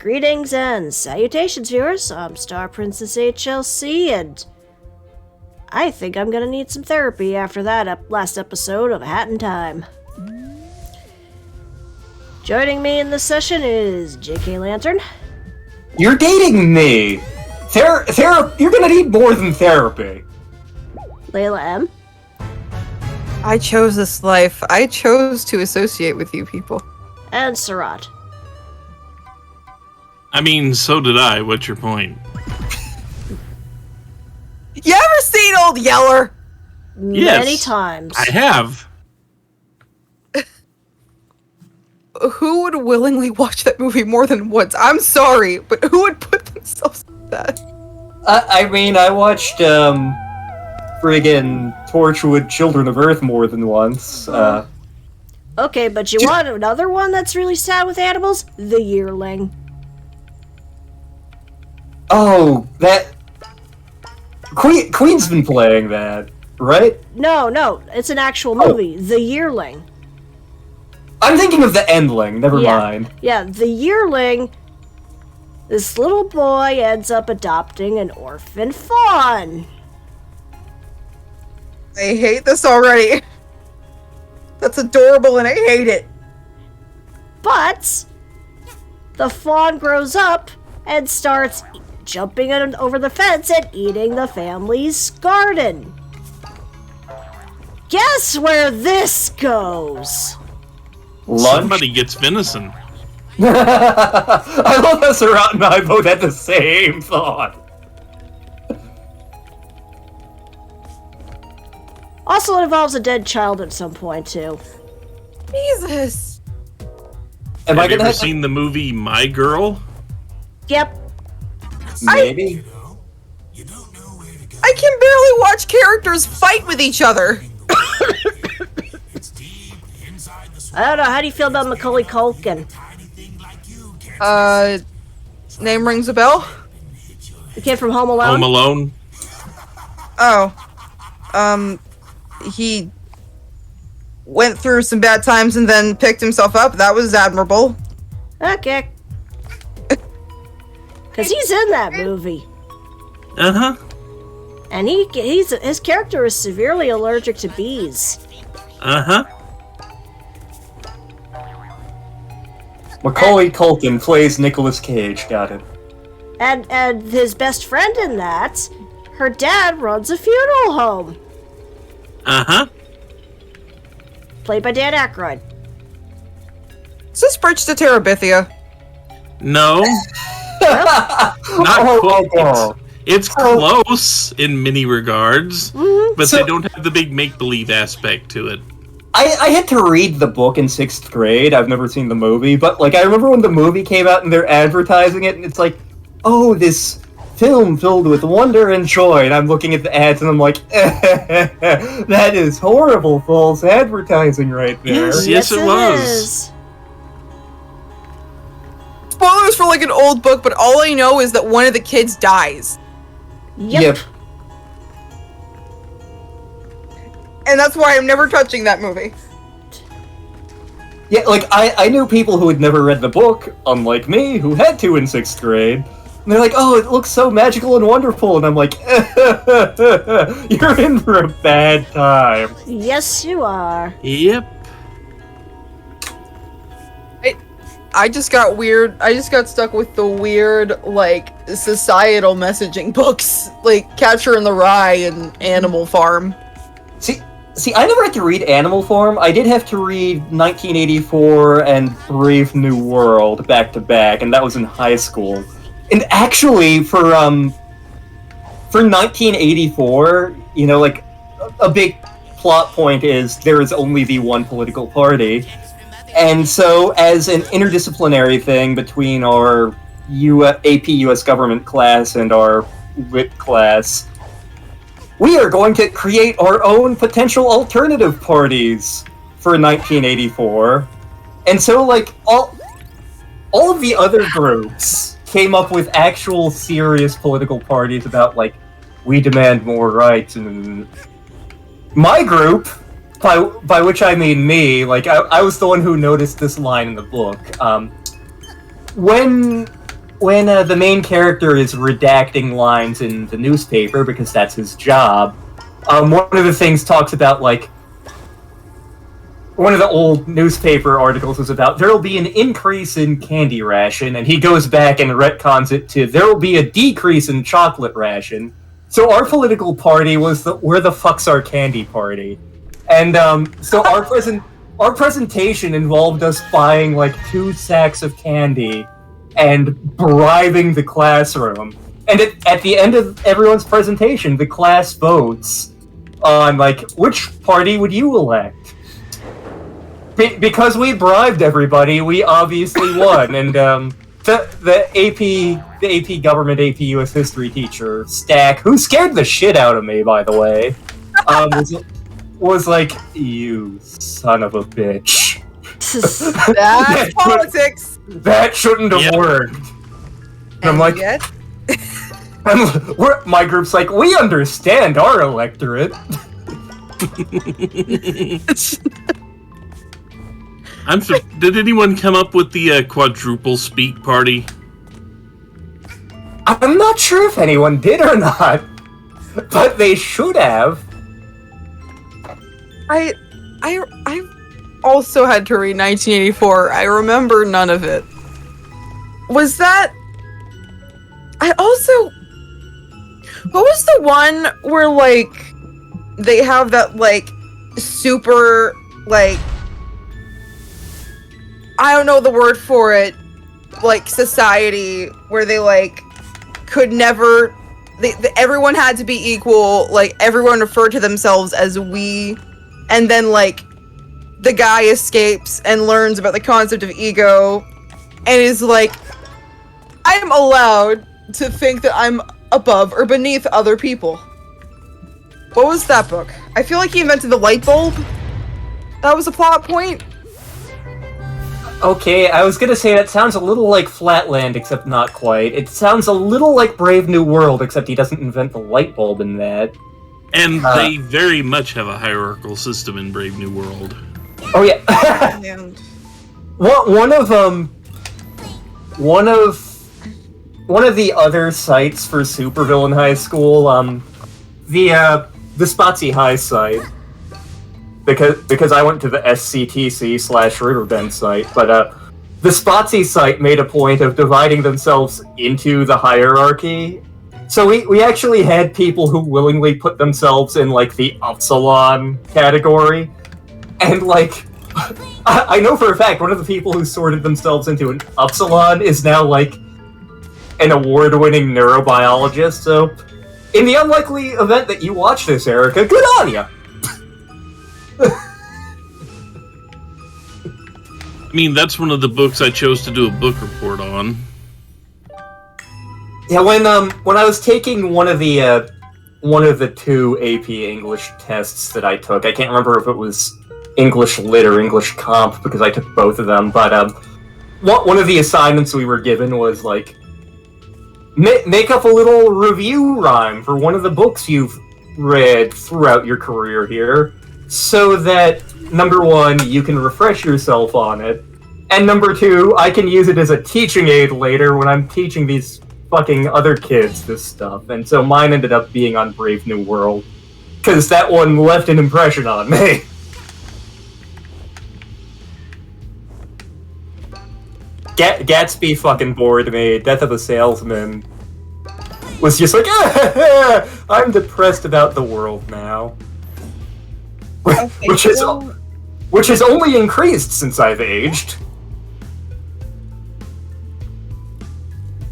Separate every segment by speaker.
Speaker 1: Greetings and salutations, viewers. I'm StarPrincessHLC, and I think I'm gonna need some therapy after that last episode of A Hat in Time. Joining me in this session is J.K. Lantern.
Speaker 2: You're dating me! You're gonna need more than therapy.
Speaker 1: Layla M.
Speaker 3: I chose this life. I chose to associate with you people.
Speaker 1: And Surat.
Speaker 4: I mean, so did I. What's your point?
Speaker 3: You ever seen Old Yeller?
Speaker 1: Many
Speaker 4: Yes,
Speaker 1: times.
Speaker 4: I have.
Speaker 3: Who would willingly watch that movie more than once? I'm sorry, but who would put themselves through that?
Speaker 2: I mean, I watched, friggin' Torchwood Children of Earth more than once.
Speaker 1: Okay, but you want another one that's really sad with animals? The Yearling.
Speaker 2: Oh, that... Queen's been playing that, right?
Speaker 1: No, it's an actual movie. The Yearling.
Speaker 2: I'm thinking of the Endling, never mind.
Speaker 1: Yeah, the Yearling, this little boy ends up adopting an orphan fawn.
Speaker 3: I hate this already. That's adorable and I hate it.
Speaker 1: But the fawn grows up and starts jumping over the fence and eating the family's garden. Guess where this goes?
Speaker 2: Lunch?
Speaker 4: Somebody gets venison.
Speaker 2: I love how Surat and I both had the same thought.
Speaker 1: Also, it involves a dead child at some point, too.
Speaker 3: Jesus.
Speaker 2: Am
Speaker 4: Have
Speaker 2: I
Speaker 4: you
Speaker 2: gonna
Speaker 4: ever
Speaker 2: have
Speaker 4: seen the movie My Girl?
Speaker 1: Yep.
Speaker 2: Maybe?
Speaker 3: I can barely watch characters fight with each other.
Speaker 1: I don't know, how do you feel about Macaulay Culkin?
Speaker 3: Name rings a bell?
Speaker 1: The kid from Home Alone?
Speaker 4: Home Alone?
Speaker 3: Oh. He went through some bad times and then picked himself up. That was admirable.
Speaker 1: Okay. Because he's in that movie.
Speaker 4: Uh-huh.
Speaker 1: And his character is severely allergic to bees.
Speaker 4: Uh-huh.
Speaker 2: Macaulay Culkin plays Nicolas Cage, got it.
Speaker 1: And his best friend in that, her dad runs a funeral home.
Speaker 4: Uh-huh.
Speaker 1: Played by Dan Aykroyd.
Speaker 3: Is this Bridge to Terabithia?
Speaker 4: No. Not quite. It's close in many regards, but they don't have the big make-believe aspect to it.
Speaker 2: I had to read the book in 6th grade. I've never seen the movie, but like I remember when the movie came out and they're advertising it, and it's like, oh, this film filled with wonder and joy, and I'm looking at the ads and I'm like, that is horrible false advertising right there.
Speaker 4: Yes, it was.
Speaker 1: Is.
Speaker 3: Spoilers for like an old book, but all I know is that one of the kids dies.
Speaker 1: Yep.
Speaker 3: And that's why I'm never touching that movie.
Speaker 2: Yeah, like I knew people who had never read the book, unlike me, who had to in 6th grade. And they're like, oh, it looks so magical and wonderful. And I'm like, you're in for a bad time.
Speaker 1: Yes, you are.
Speaker 4: Yep.
Speaker 3: I just got weird. I just got stuck with the weird, like, societal messaging books, like Catcher in the Rye and Animal Farm.
Speaker 2: See, I never had to read Animal Farm. I did have to read 1984 and Brave New World back to back, and that was in high school. And actually, for 1984, you know, like, a big plot point is there is only the one political party. And so, as an interdisciplinary thing between our AP US government class and our lit class, we are going to create our own potential alternative parties for 1984. And so, like, all of the other groups came up with actual serious political parties about, like, we demand more rights. And my group, by which I mean me, like, I was the one who noticed this line in the book. When when the main character is redacting lines in the newspaper because that's his job, one of the things talks about, like, one of the old newspaper articles was about there'll be an increase in candy ration, and he goes back and retcons it to there'll be a decrease in chocolate ration. So our political party was the where the fuck's our candy party, and so our presentation involved us buying like 2 sacks of candy and bribing the classroom. And at the end of everyone's presentation, the class votes on like which party would you elect. Because we bribed everybody, we obviously won, and the AP government AP US history teacher Stack, who scared the shit out of me, by the way, was like, "You son of a bitch."
Speaker 3: That's politics.
Speaker 2: That shouldn't have worked. And I'm like,
Speaker 3: yet?
Speaker 2: my group's like, we understand our electorate.
Speaker 4: Did anyone come up with the quadruple speak party?
Speaker 2: I'm not sure if anyone did or not, but they should have.
Speaker 3: I also had to read 1984. I remember none of it. Was that? What was the one where like they have that like super like I don't know the word for it, like society where they like could never everyone had to be equal, like everyone referred to themselves as we, and then like the guy escapes and learns about the concept of ego and is like, I am allowed to think that I'm above or beneath other people. What was that book? I feel like he invented the light bulb. That was a plot point.
Speaker 2: Okay, I was gonna say that sounds a little like Flatland, except not quite. It sounds a little like Brave New World, except he doesn't invent the light bulb in that.
Speaker 4: And they very much have a hierarchical system in Brave New World.
Speaker 2: Oh yeah. One of the other sites for supervillain high school, the Spotsy High site, because I went to the SCTC/Riverbend site, but the Spotsy site made a point of dividing themselves into the hierarchy. So we actually had people who willingly put themselves in like the Upsilon category, and like I know for a fact one of the people who sorted themselves into an Upsilon is now like an award-winning neurobiologist. So in the unlikely event that you watch this, Erica, good on ya.
Speaker 4: I mean, that's one of the books I chose to do a book report on.
Speaker 2: Yeah, when I was taking one of the 2 AP English tests that I took, I can't remember if it was English Lit or English Comp because I took both of them, but one of the assignments we were given was like make up a little review rhyme for one of the books you've read throughout your career here, so that number 1, you can refresh yourself on it, and number 2, I can use it as a teaching aid later when I'm teaching these fucking other kids this stuff. And so mine ended up being on Brave New World, because that one left an impression on me. Gatsby fucking bored me. Death of a Salesman was just like, I'm depressed about the world now. Okay, which has only increased since I've aged.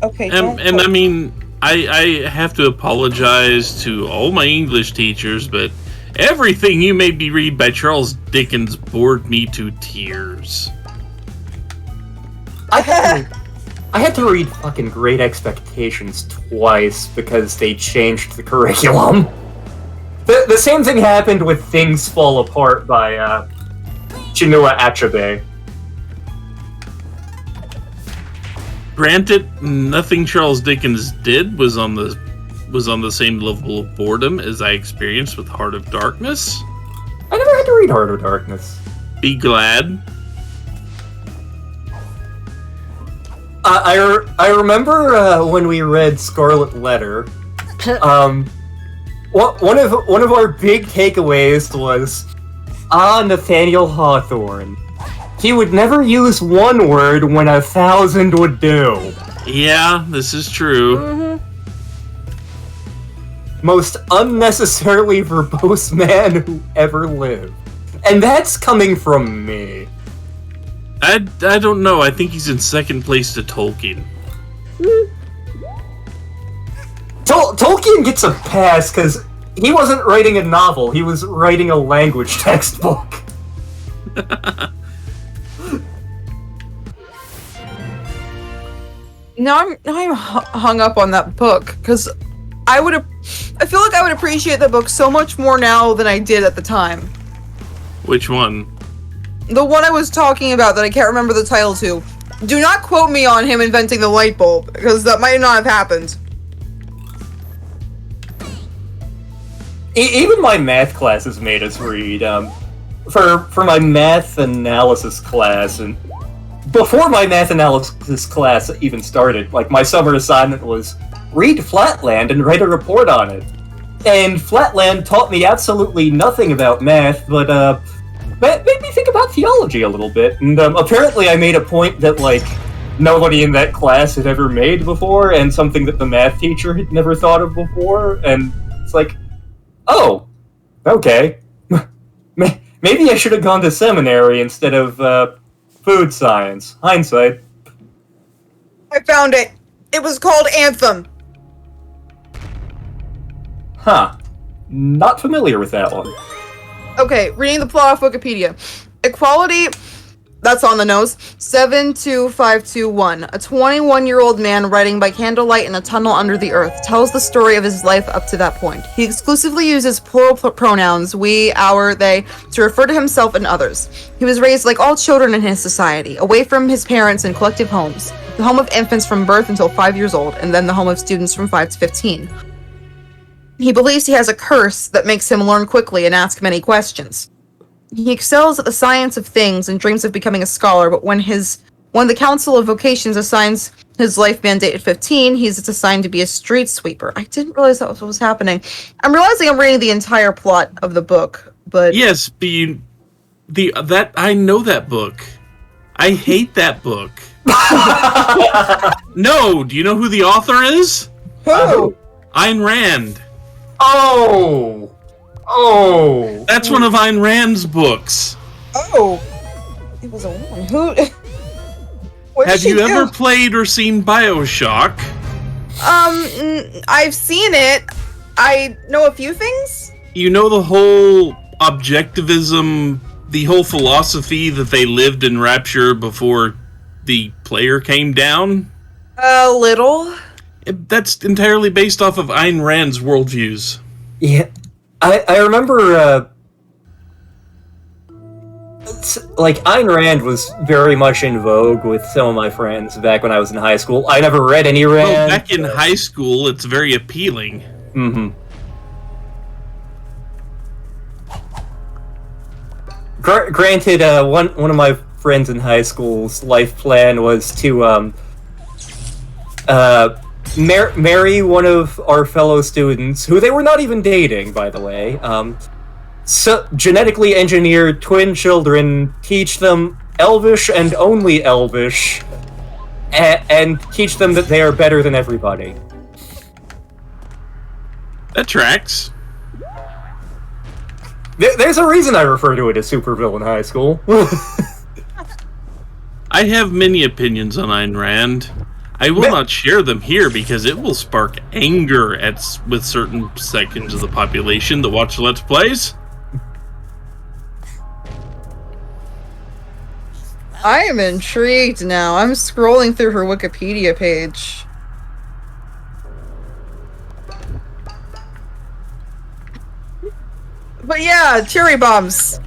Speaker 3: Okay.
Speaker 4: And I mean, I have to apologize to all my English teachers, but everything you made me read by Charles Dickens bored me to tears.
Speaker 2: I had to read fucking Great Expectations twice because they changed the curriculum. The same thing happened with Things Fall Apart by Chinua Achebe.
Speaker 4: Granted, nothing Charles Dickens did was on the same level of boredom as I experienced with Heart of Darkness.
Speaker 2: I never had to read Heart of Darkness.
Speaker 4: Be glad.
Speaker 2: I remember when we read Scarlet Letter. One of our big takeaways was, Nathaniel Hawthorne. He would never use one word when 1,000 would do.
Speaker 4: Yeah, this is true.
Speaker 1: Mm-hmm.
Speaker 2: Most unnecessarily verbose man who ever lived. And that's coming from me.
Speaker 4: I don't know. I think he's in second place to Tolkien.
Speaker 2: Tolkien gets a pass because he wasn't writing a novel, he was writing a language textbook.
Speaker 3: Now I'm hung up on that book because I feel like I would appreciate the book so much more now than I did at the time.
Speaker 4: Which one?
Speaker 3: The one I was talking about that I can't remember the title to. Do not quote me on him inventing the light bulb, because that might not have happened.
Speaker 2: Even my math classes made us read. For my math analysis class, and before my math analysis class even started, like, my summer assignment was read Flatland and write a report on it. And Flatland taught me absolutely nothing about math, but made me think about theology a little bit. And apparently I made a point that, like, nobody in that class had ever made before, and something that the math teacher had never thought of before, and it's like, oh, okay. Maybe I should have gone to seminary instead of food science. Hindsight.
Speaker 3: I found it. It was called Anthem.
Speaker 2: Huh. Not familiar with that one.
Speaker 3: Okay, reading the plot off Wikipedia. Equality, that's on the nose. 72521. A 21-year-old man writing by candlelight in a tunnel under the earth tells the story of his life up to that point. He exclusively uses plural pronouns, we, our, they, to refer to himself and others. He was raised like all children in his society, away from his parents in collective homes. The home of infants from birth until 5 years old, and then the home of students from 5 to 15. He believes he has a curse that makes him learn quickly and ask many questions. He excels at the science of things and dreams of becoming a scholar, but when the Council of Vocations assigns his life mandate at 15, he's assigned to be a street sweeper. I didn't realize that was what was happening. I'm realizing I'm reading the entire plot of the book, but...
Speaker 4: Yes, but I know that book. I hate that book. No, do you know who the author is?
Speaker 3: Who?
Speaker 4: Ayn Rand.
Speaker 2: Oh!
Speaker 4: That's one of Ayn Rand's books.
Speaker 3: Oh! It was a woman. Who?
Speaker 4: Have you ever played or seen BioShock?
Speaker 3: I've seen it. I know a few things.
Speaker 4: You know the whole objectivism, the whole philosophy that they lived in Rapture before the player came down?
Speaker 3: A little.
Speaker 4: That's entirely based off of Ayn Rand's worldviews.
Speaker 2: Yeah, I remember, like, Ayn Rand was very much in vogue with some of my friends back when I was in high school. I never read any Rand.
Speaker 4: Well, back in high school, it's very appealing.
Speaker 2: Mm-hmm. Granted, one of my friends in high school's life plan was to, marry one of our fellow students, who they were not even dating, by the way, so genetically engineer twin children, teach them Elvish and only Elvish, and teach them that they are better than everybody.
Speaker 4: That tracks.
Speaker 2: There's a reason I refer to it as Supervillain High School.
Speaker 4: I have many opinions on Ayn Rand. I will not share them here because it will spark anger with certain sections of the population that watch Let's Plays.
Speaker 3: I am intrigued now. I'm scrolling through her Wikipedia page. But yeah, cherry bombs.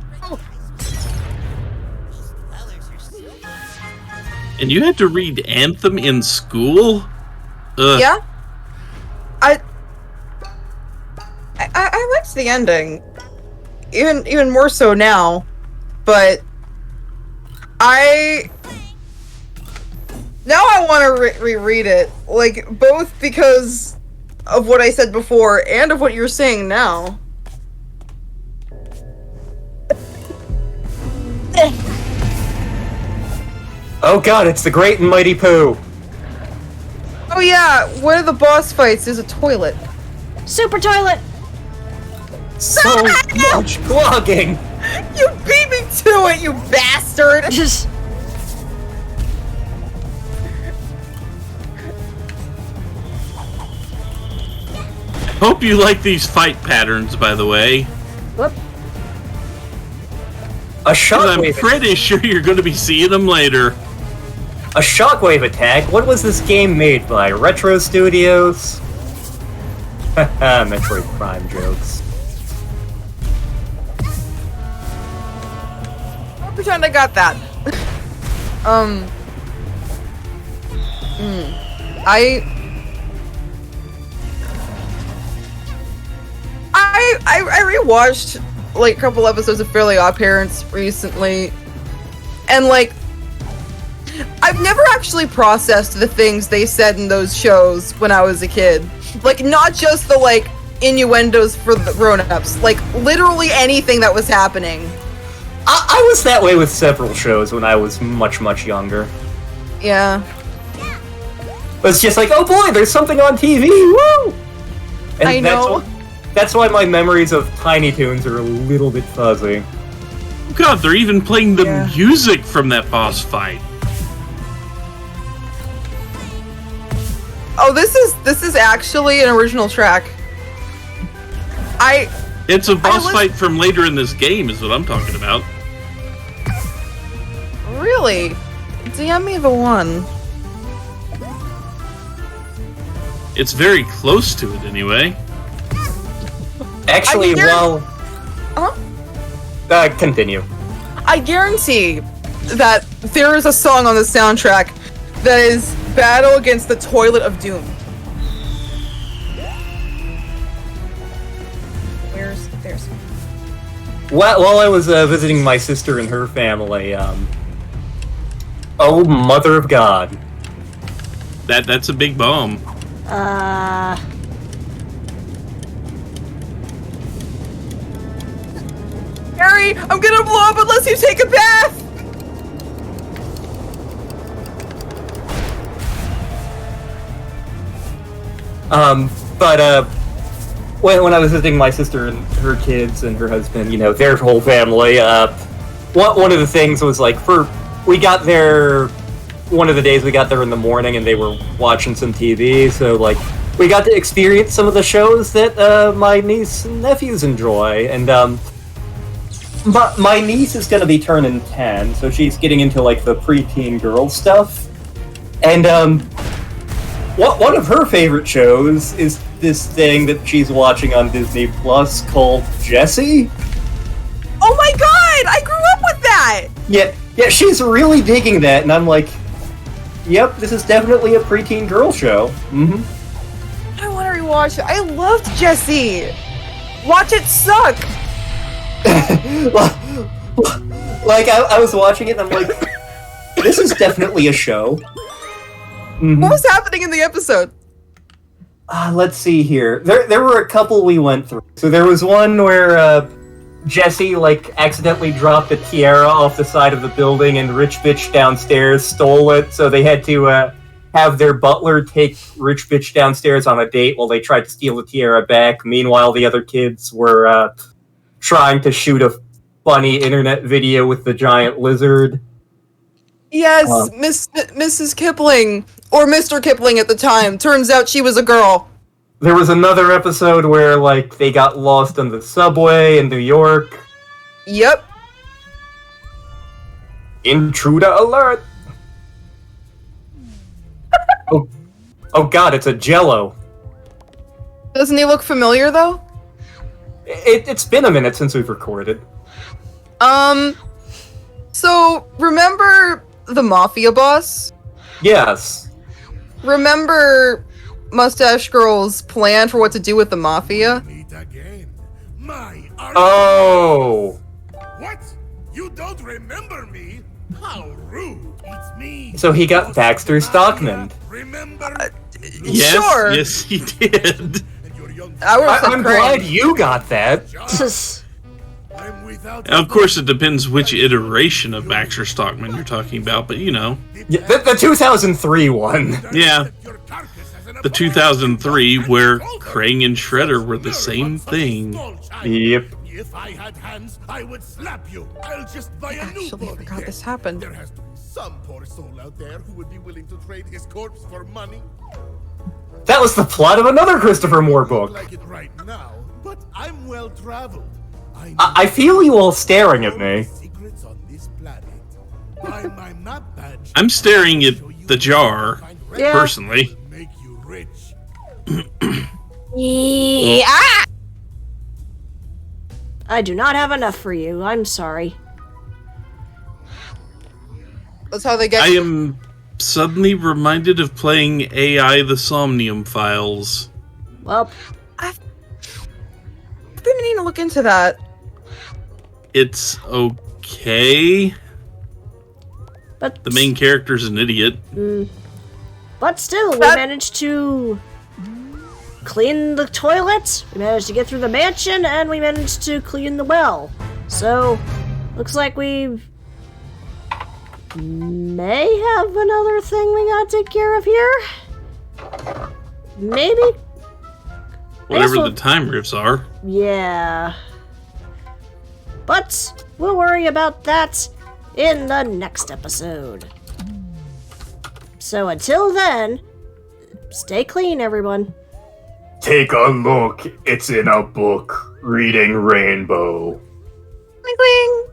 Speaker 4: And you had to read Anthem in school? Ugh.
Speaker 3: Yeah. I liked the ending. Even more so now. But Now I want to reread it, like both because of what I said before and of what you're saying now.
Speaker 2: Oh god, it's the Great and Mighty Pooh.
Speaker 3: Oh yeah, one of the boss fights is a toilet.
Speaker 1: Super toilet!
Speaker 2: So much clogging.
Speaker 3: You beat me to it, you bastard!
Speaker 1: Just
Speaker 4: Hope you like these fight patterns, by the way.
Speaker 1: whoop.
Speaker 2: A
Speaker 4: 'Cause I'm
Speaker 2: shockwave.
Speaker 4: pretty sure you're going to be seeing them later.
Speaker 2: A shockwave attack? What was this game made by? Retro Studios? Haha, Metroid Prime jokes.
Speaker 3: I'll pretend I got that. I rewatched like a couple episodes of Fairly Odd Parents recently, and like I've never actually processed the things they said in those shows when I was a kid. Like not just the like innuendos for the grown-ups, like literally anything that was happening.
Speaker 2: I was that way with several shows when I was much younger.
Speaker 3: Yeah.
Speaker 2: It's just like, oh boy, there's something on TV, woo! And
Speaker 3: I know.
Speaker 2: That's why my memories of Tiny Toons are a little bit fuzzy.
Speaker 4: God, they're even playing the
Speaker 3: Yeah.
Speaker 4: music from that boss fight.
Speaker 3: Oh, this is actually an original track.
Speaker 4: It's a boss
Speaker 3: lis-
Speaker 4: fight from later in this game, is what I'm talking about.
Speaker 3: Really? DM me the one.
Speaker 4: It's very close to it, anyway.
Speaker 2: Actually,
Speaker 3: Huh?
Speaker 2: continue.
Speaker 3: I guarantee that there is a song on the soundtrack that is Battle Against the Toilet of Doom. There's
Speaker 2: While I was visiting my sister and her family, oh mother of God.
Speaker 4: That's a big bomb.
Speaker 3: Harry, I'm gonna blow up unless you take a bath!
Speaker 2: But when I was visiting my sister and her kids and her husband, you know, their whole family, one of the things was like, we got there, one of the days we got there in the morning and they were watching some TV, so like, we got to experience some of the shows that my niece and nephews enjoy, and my niece is gonna be turning 10, so she's getting into like the preteen girl stuff, and one of her favorite shows is this thing that she's watching on Disney Plus called Jessie.
Speaker 3: Oh my god! I grew up with that!
Speaker 2: Yeah, she's really digging that, and I'm like, yep, this is definitely a preteen girl show. Mm-hmm.
Speaker 3: I want to rewatch it. I loved Jessie! Watch it suck!
Speaker 2: Like, I was watching it, and I'm like, this is definitely a show. Mm-hmm.
Speaker 3: What was happening in the episode?
Speaker 2: Let's see here. There were a couple we went through. So there was one where Jessie like accidentally dropped a tiara off the side of the building, and Rich Bitch downstairs stole it. So they had to have their butler take Rich Bitch downstairs on a date while they tried to steal the tiara back. Meanwhile, the other kids were trying to shoot a funny internet video with the giant lizard.
Speaker 3: Yes, Mrs. Kipling, or Mr. Kipling at the time. Turns out she was a girl.
Speaker 2: There was another episode where, like, they got lost on the subway in New York.
Speaker 3: Yep.
Speaker 2: Intruder alert! oh god, it's a Jello.
Speaker 3: Doesn't he look familiar, though?
Speaker 2: It's been a minute since we've recorded.
Speaker 3: So, remember the Mafia boss?
Speaker 2: Yes.
Speaker 3: Remember Mustache Girl's plan for what to do with the Mafia?
Speaker 5: Meet again. My
Speaker 2: Oh!
Speaker 5: What? You don't remember me? How rude! It's me.
Speaker 2: So he got Baxter Stockman.
Speaker 5: Remember?
Speaker 4: Yes,
Speaker 3: Sure.
Speaker 4: yes, he did.
Speaker 5: And your young
Speaker 3: I would have said
Speaker 2: I'm
Speaker 3: Crane.
Speaker 2: glad you got that.
Speaker 5: I'm without
Speaker 4: Now, of course, it depends which iteration of Baxter Stockman you're talking about, but you know.
Speaker 2: Yeah, the 2003 one.
Speaker 4: Yeah, the 2003 where Krang and Shredder were the same thing.
Speaker 2: Yep.
Speaker 5: If I had hands, I would slap you. I'll just buy a new
Speaker 3: Actually, I
Speaker 5: body
Speaker 3: forgot
Speaker 5: then.
Speaker 3: this happened.
Speaker 5: There has to be some poor soul out there who would be willing to trade his corpse for money.
Speaker 2: That was the plot of another Christopher Moore book.
Speaker 5: Like it right now, but I'm well traveled.
Speaker 2: I feel you all staring at me.
Speaker 5: Secrets on this planet. Buy my map badge.
Speaker 4: I'm staring at the jar,
Speaker 1: Yeah.
Speaker 4: personally.
Speaker 5: Make you rich.
Speaker 3: Yeah.
Speaker 1: I do not have enough for you. I'm sorry.
Speaker 3: That's how they get.
Speaker 4: I am suddenly reminded of playing AI the Somnium Files.
Speaker 1: Well,
Speaker 3: I've been meaning to look into that.
Speaker 4: It's okay.
Speaker 1: but
Speaker 4: The main character's an idiot.
Speaker 1: But still, we
Speaker 3: That-
Speaker 1: managed to clean the toilets, we managed to get through the mansion, and we managed to clean the well. So, looks like we may have another thing we gotta take care of here. Maybe?
Speaker 4: Whatever
Speaker 1: we'll-
Speaker 4: the time riffs are.
Speaker 1: Yeah. But we'll worry about that in the next episode. So until then, stay clean, everyone.
Speaker 2: Take a look. It's in a book. Reading Rainbow.
Speaker 3: Wing, wing.